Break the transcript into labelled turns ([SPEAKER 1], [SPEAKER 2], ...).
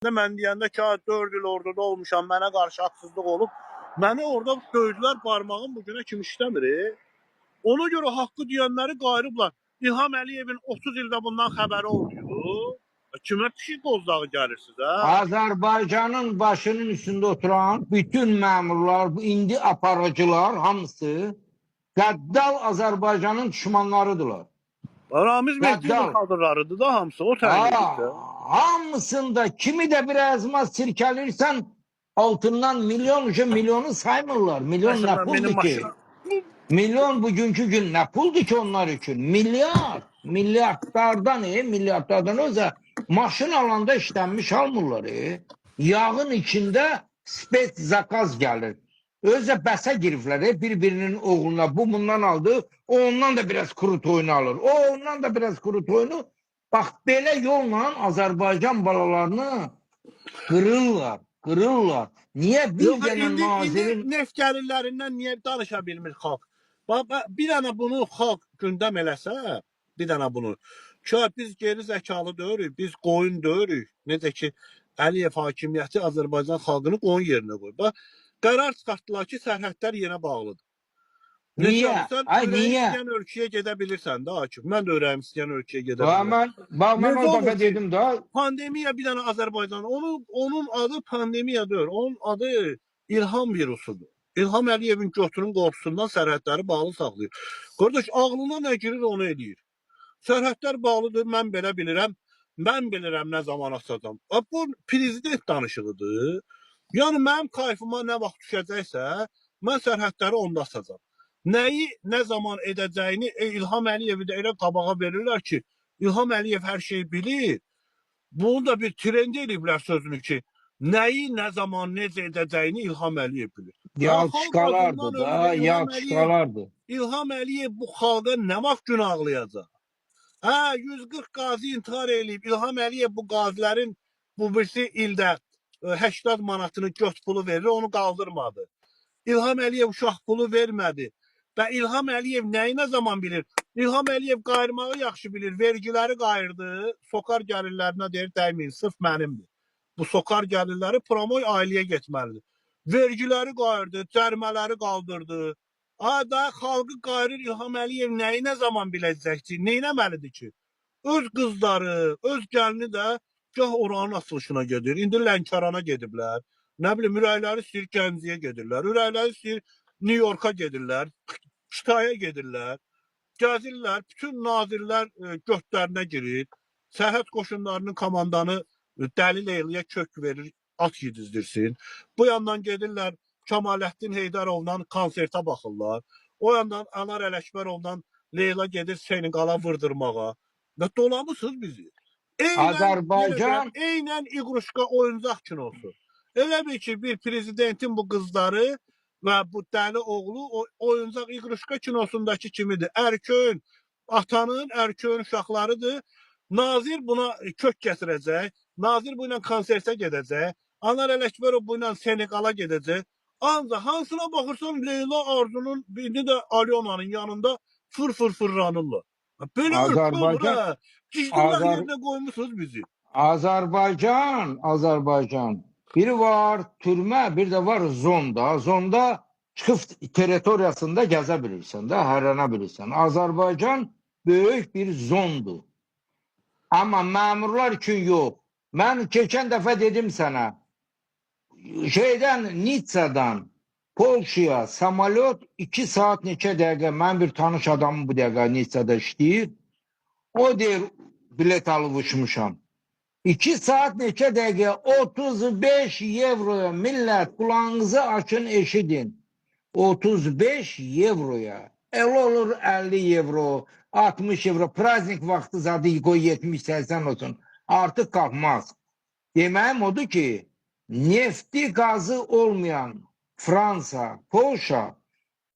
[SPEAKER 1] Mən deyəndə ki, 4 il orada olmuşam, mənə qarşı haqsızlıq olub. Məni orada döydülər, barmağım bu günə kimi işləmir. Ona görə haqqı deyənləri qayırıblar. İlham Əliyevin 30 ildə bundan xəbəri olmuyor. Kimə pişik bozdağı gəlirsiniz, hə?
[SPEAKER 2] Azərbaycanın başının üstündə oturan bütün məmurlar, indi aparıcılar hamısı qəddal Azərbaycanın düşmanlarıdırlar.
[SPEAKER 1] Ramiz Mehdiyevin
[SPEAKER 2] Qəddal.
[SPEAKER 1] kadrlarıdır da hamısı, o təyin edir.
[SPEAKER 2] Hamısında kimi də bir əzma sirkəlirsən altından milyonu saymırlar. Milyon nə puldur ki? Milyon bugünkü gün nə puldur ki onlar üçün? Milyardlardan özə maşın alanda işlənmiş almırlar. Yağın içində spet zakaz gəlir. Özə bəsə giriblər, bir-birinin oğluna. Bu bundan aldı, o ondan da biraz kuru toyunu alır. O ondan da biraz kuru toyunu. Bax, belə yolla Azərbaycan balalarını qırırlar. Niyə bir dənə nazirin...
[SPEAKER 1] Neft gəlirlərindən niyə danışa bilmir xalq? Bir dənə bunu xalq gündəm eləsə, bir dənə bunu. Biz geri zəkalı deyirük, biz qoyun deyirük. Necə ki, Əliyev hakimiyyəti Azərbaycan xalqını qoyun yerinə qoyur. Qərar çıxartdılar ki, sərhədlər yenə bağlıdır.
[SPEAKER 2] Niyə?
[SPEAKER 1] Sən ürəyin istəyən ölkəyə gedə bilirsən də, hakim. Mən də ürəyim istəyən ölkəyə gedə bilirəm.
[SPEAKER 2] Mən o dəfə dedim da.
[SPEAKER 1] Pandemiya bir dənə Azərbaycan. Onun adı pandemiya deyil. Onun adı İlham virusudur. İlham Əliyevin götürün qorxusundan sərhədləri bağlı saxlayır. Qardaş, ağlına nə girir onu eləyir. Sərhədlər bağlıdır, mən belə bilirəm. Mən bilirəm nə zaman açacam. Bu prezident danışığıdır. Yəni mənim kayfıma nə vaxt düşəcəksə, mən sərhədləri onda açacam. Nəyi, nə zaman edəcəyini İlham Əliyevi də elə qabağa verirlər ki, İlham Əliyev hər şeyi bilir. Bunu da bir trend ediblər sözünü ki, nəyi, nə zaman, necə edəcəyini İlham Əliyev bilir.
[SPEAKER 2] Yalçıqalardı da, yalçıqalardı.
[SPEAKER 1] İlham Əliyev bu xalqa nə vaxt günahlayacaq? 140 qazi intihar eləyib. İlham Əliyev bu qazilərin bu birisi ildə 80 manatını göt pulu verir, onu qaldırmadı. İlham Əliyev uşaq pulu vermədi. Və İlham Əliyev nəyi nə zaman bilir? İlham Əliyev qayırmağı yaxşı bilir. Vergiləri qayırdı, sokar gəlirlərinə deyir, dəyməyin, sırf mənimdir. Bu sokar gəlirləri promoy ailəyə getməlidir. Vergiləri qayırdı, cərimələri qaldırdı. Da xalqı qayırır, İlham Əliyev nəyi nə zaman biləcək ki? Neynəməlidir ki? Öz qızları, öz gəlini də gah oranın açılışına gedir. İndi Lənkərana gediblər. Nə bilim, ürəkləri istəyir Gəncəyə gedirlər. Ürəkləri istəyir New York'a gedirlər. Kitaya gedirlər. Gəzirlər. Bütün nazirlər götlərinə girir. Sərhəd qoşunlarının komandanı Dəli Leyliyə kök verir, at yedizdirsin. Bu yandan gedirlər Kemaləddin Heydərovla konsertə baxırlar. O yandan Anar Ələkbərovla Leyla gedir Seneqala vırdırmağa. Və dolamısınız bizi.
[SPEAKER 2] Azərbaycan
[SPEAKER 1] Eynən İqruşka oyuncaq kinosu. Elə bil ki, bir prezidentin bu qızları və bu dəli oğlu oyuncaq İqruşka kinosundakı kimidir. Ərköyün, atanın ərköyün uşaqlarıdır. Nazir buna kök gətirəcək. Nazir bu ilə konsertə gedəcək. Anar Ələkbərov bu ilə Seneqala gedəcək. Ancaq hansına baxırsan Leyla Arzunun, indi də Alyonanın yanında fırranırlar. Belə
[SPEAKER 2] Azərbaycan
[SPEAKER 1] cicdirlər yerinə qoymuşsunuz bizi.
[SPEAKER 2] Azərbaycan. Biri var türmə, bir də var zonda. Zonda çıxıb teritoriyasında gəzə bilirsən də, hərlənə bilirsən. Azərbaycan böyük bir zondur. Amma məmurlar üçün yox. Mən keçən dəfə dedim sənə, Nitsa'dan Polşaya samolyot 2 saat neçə dəqiqə, mən bir tanış adamım bu dəqiqə Nitsa'da işləyir. O deyir, bilet alıb uçmuşam. 2 saat neçə dəqiqə 35 euroya, millət kulağınızı açın eşidin. 35 euroya. Olur 50 euro, 60 euro, praznik vaxtı zadı qoy 70-80 olsun. Artıq qalxmaz. Deməyim odur ki, nefti, qazı olmayan Fransa, Polşa